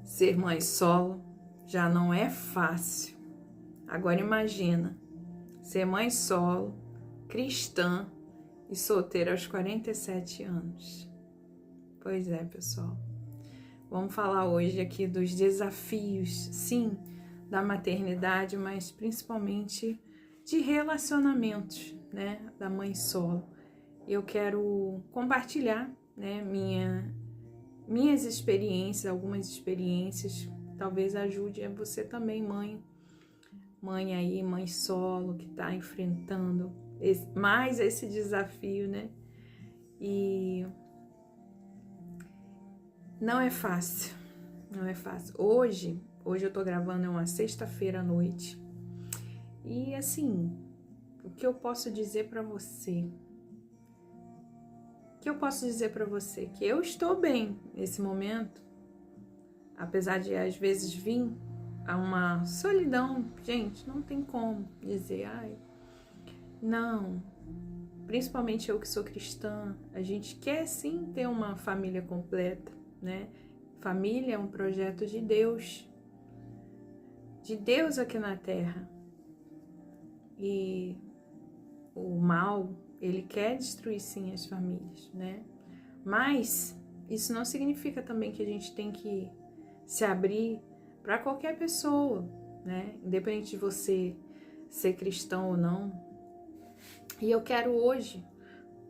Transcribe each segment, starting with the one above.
Ser mãe solo já não é fácil. Agora imagina, ser mãe solo, cristã e solteira aos 47 anos. Pois é, pessoal. Vamos falar hoje aqui dos desafios, sim, da maternidade, mas principalmente de relacionamentos, né, da mãe solo. Eu quero compartilhar, né, minhas experiências, algumas experiências, talvez ajude a você também, mãe aí, mãe solo, que está enfrentando mais esse desafio, né? E não é fácil, não é fácil. Hoje eu tô gravando, é uma sexta-feira à noite. E assim, o que eu posso dizer para você? Que eu estou bem nesse momento, apesar de às vezes vir a uma solidão. Gente, não tem como dizer, ai, não. Principalmente eu que sou cristã, a gente quer sim ter uma família completa, né? Família é um projeto de Deus aqui na Terra. E o mal, ele quer destruir sim as famílias, né? Mas isso não significa também que a gente tem que se abrir para qualquer pessoa, né? Independente de você ser cristão ou não. E eu quero hoje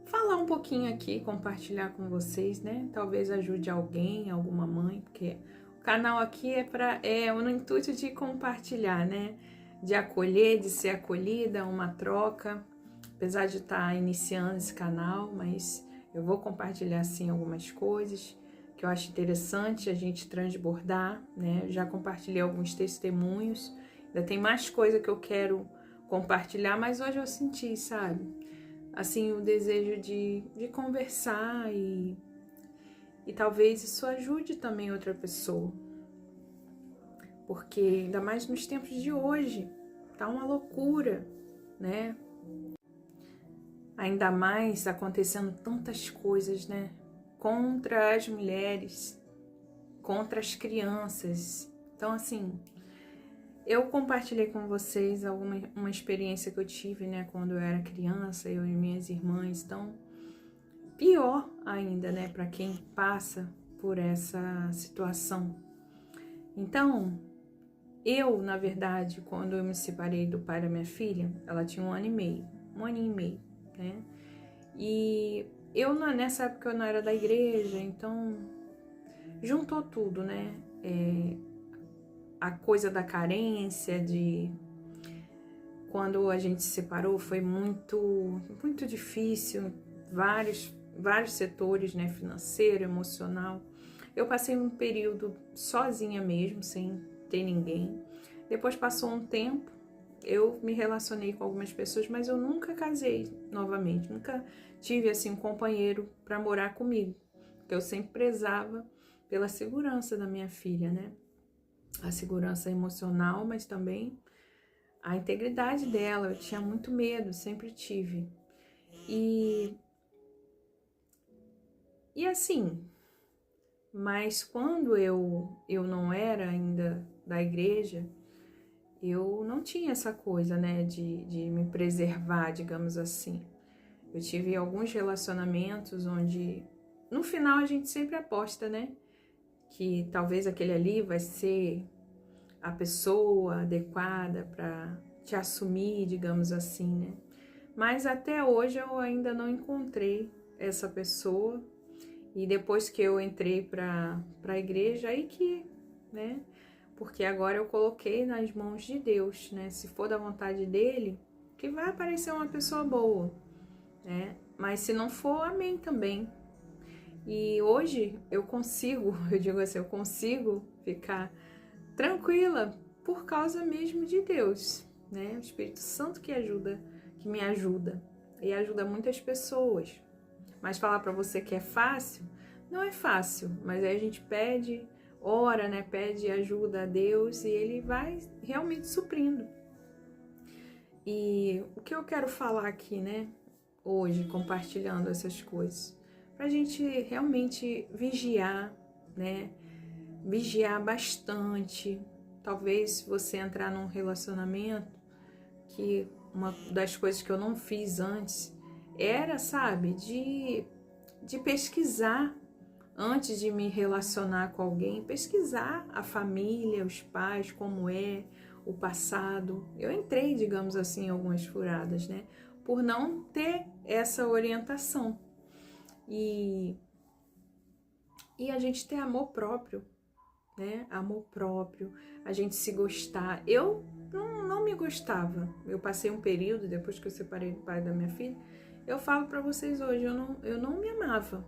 falar um pouquinho aqui, compartilhar com vocês, né? Talvez ajude alguém, alguma mãe, porque o canal aqui é no intuito de compartilhar, né? De acolher, de ser acolhida, uma troca. Apesar de estar iniciando esse canal, mas eu vou compartilhar sim algumas coisas que eu acho interessante a gente transbordar, né? Já compartilhei alguns testemunhos, ainda tem mais coisa que eu quero compartilhar, mas hoje eu senti, sabe? Assim, o desejo de conversar e talvez isso ajude também outra pessoa. Porque ainda mais nos tempos de hoje, tá uma loucura, né? Ainda mais acontecendo tantas coisas, né? Contra as mulheres, contra as crianças. Então, assim, eu compartilhei com vocês uma experiência que eu tive, né? Quando eu era criança, eu e minhas irmãs. Então, pior ainda, né? Para quem passa por essa situação. Então, eu, na verdade, quando eu me separei do pai da minha filha, ela tinha 1 ano e meio, né? E eu, nessa época, eu não era da igreja, então juntou tudo, né? A coisa da carência, de quando a gente se separou, foi muito, muito difícil, vários setores, né? Financeiro, emocional. Eu passei um período sozinha mesmo, sem ter ninguém. Depois passou um tempo, eu me relacionei com algumas pessoas, mas eu nunca casei novamente, nunca tive assim um companheiro para morar comigo, porque eu sempre prezava pela segurança da minha filha, né? A segurança emocional, mas também a integridade dela. Eu tinha muito medo, sempre tive. E assim, mas quando eu não era ainda da igreja, eu não tinha essa coisa, né, de me preservar, digamos assim. Eu tive alguns relacionamentos onde, no final, a gente sempre aposta, né, que talvez aquele ali vai ser a pessoa adequada para te assumir, digamos assim, né. Mas até hoje eu ainda não encontrei essa pessoa. E depois que eu entrei para a igreja, aí que, né, porque agora eu coloquei nas mãos de Deus, né? Se for da vontade dele, que vai aparecer uma pessoa boa, né? Mas se não for, amém também. E hoje eu consigo, eu digo assim, eu consigo ficar tranquila por causa mesmo de Deus, né? O Espírito Santo que me ajuda e ajuda muitas pessoas. Mas falar para você que é fácil, não é fácil, mas aí a gente pede, ora, né? Pede ajuda a Deus e Ele vai realmente suprindo. E o que eu quero falar aqui, né? Hoje, compartilhando essas coisas, pra gente realmente vigiar, né? vigiar bastante. Talvez você entrar num relacionamento, que uma das coisas que eu não fiz antes era, sabe, de pesquisar antes de me relacionar com alguém, pesquisar a família, os pais, como é, o passado. Eu entrei, digamos assim, em algumas furadas, né? Por não ter essa orientação. E a gente ter amor próprio, né? Amor próprio, a gente se gostar. Eu não me gostava. Eu passei um período, depois que eu separei do pai da minha filha, eu falo pra vocês hoje, eu não me amava.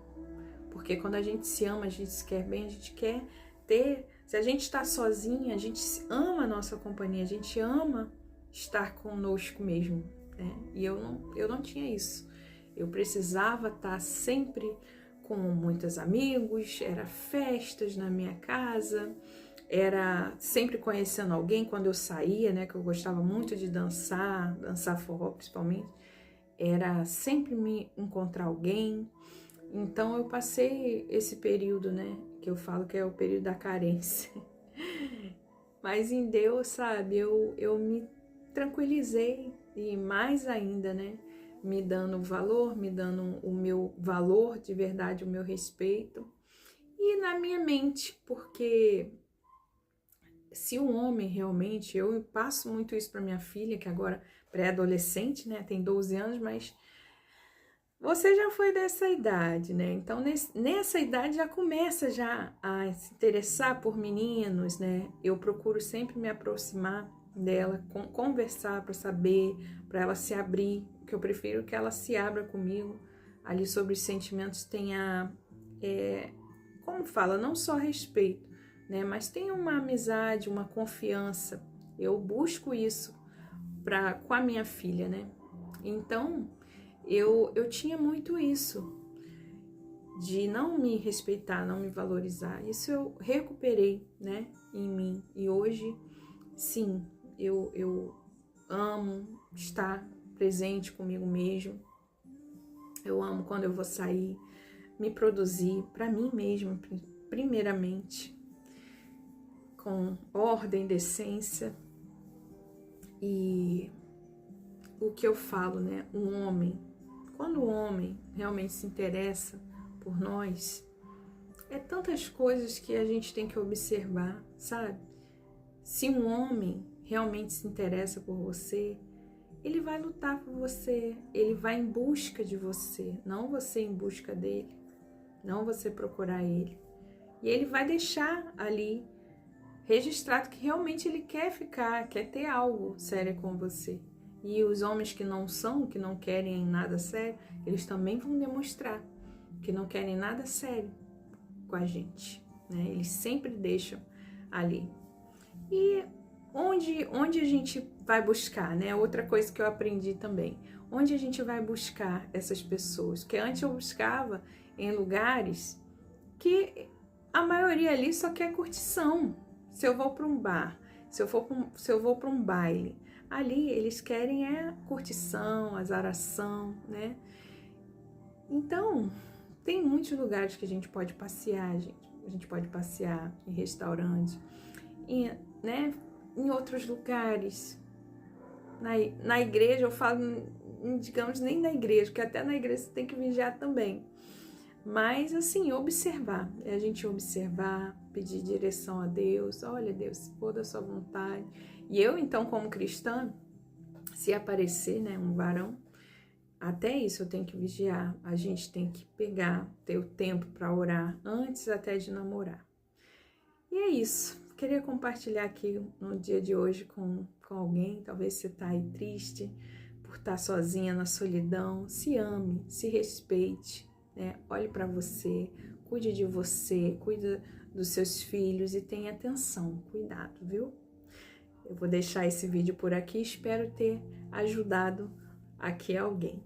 Porque quando a gente se ama, a gente se quer bem, a gente quer ter... Se a gente tá sozinha, a gente ama a nossa companhia, a gente ama estar conosco mesmo, né? E eu não tinha isso. Eu precisava estar sempre com muitos amigos, era festas na minha casa, era sempre conhecendo alguém quando eu saía, né? Que eu gostava muito de dançar forró principalmente. Era sempre me encontrar alguém. Então eu passei esse período, né, que eu falo que é o período da carência. Mas em Deus, sabe, eu me tranquilizei e mais ainda, né, me dando valor, me dando o meu valor de verdade, o meu respeito. E na minha mente, porque se um homem realmente, eu passo muito isso para minha filha, que agora pré-adolescente, né, tem 12 anos, mas você já foi dessa idade, né? Então, nessa idade já começa já a se interessar por meninos, né? Eu procuro sempre me aproximar dela, conversar para saber, para ela se abrir, que eu prefiro que ela se abra comigo, ali sobre os sentimentos tenha, como fala, não só respeito, né? Mas tenha uma amizade, uma confiança. Eu busco isso com a minha filha, né? Então... Eu tinha muito isso, de não me respeitar, não me valorizar. Isso eu recuperei, né, em mim. E hoje, sim, eu amo estar presente comigo mesmo. Eu amo quando eu vou sair, me produzir para mim mesma, primeiramente, com ordem, decência. E o que eu falo, né, um homem... Quando o homem realmente se interessa por nós, é tantas coisas que a gente tem que observar, sabe? Se um homem realmente se interessa por você, ele vai lutar por você, ele vai em busca de você, não você em busca dele, não você procurar ele. E ele vai deixar ali registrado que realmente ele quer ficar, quer ter algo sério com você. E os homens que não são, que não querem nada sério, eles também vão demonstrar que não querem nada sério com a gente, né? Eles sempre deixam ali. E onde a gente vai buscar, né? Outra coisa que eu aprendi também. Onde a gente vai buscar essas pessoas? Porque antes eu buscava em lugares que a maioria ali só quer curtição. Se eu vou para um bar, se eu vou para um baile, ali eles querem curtição, azaração, né? Então, tem muitos lugares que a gente pode passear, gente. A gente pode passear em restaurantes, né? Em outros lugares. Na igreja, eu falo, digamos, nem na igreja, porque até na igreja você tem que vigiar também. Mas, assim, observar. É a gente observar, pedir direção a Deus. Olha, Deus, se for da sua vontade. E eu, então, como cristã, se aparecer, né, um varão, até isso eu tenho que vigiar. A gente tem que ter o tempo para orar antes até de namorar. E é isso. Queria compartilhar aqui no dia de hoje com alguém. Talvez você tá aí triste por estar sozinha na solidão. Se ame, se respeite, né? Olhe para você, cuide de você, cuide dos seus filhos e tenha atenção, cuidado, viu? Eu vou deixar esse vídeo por aqui, espero ter ajudado aqui alguém.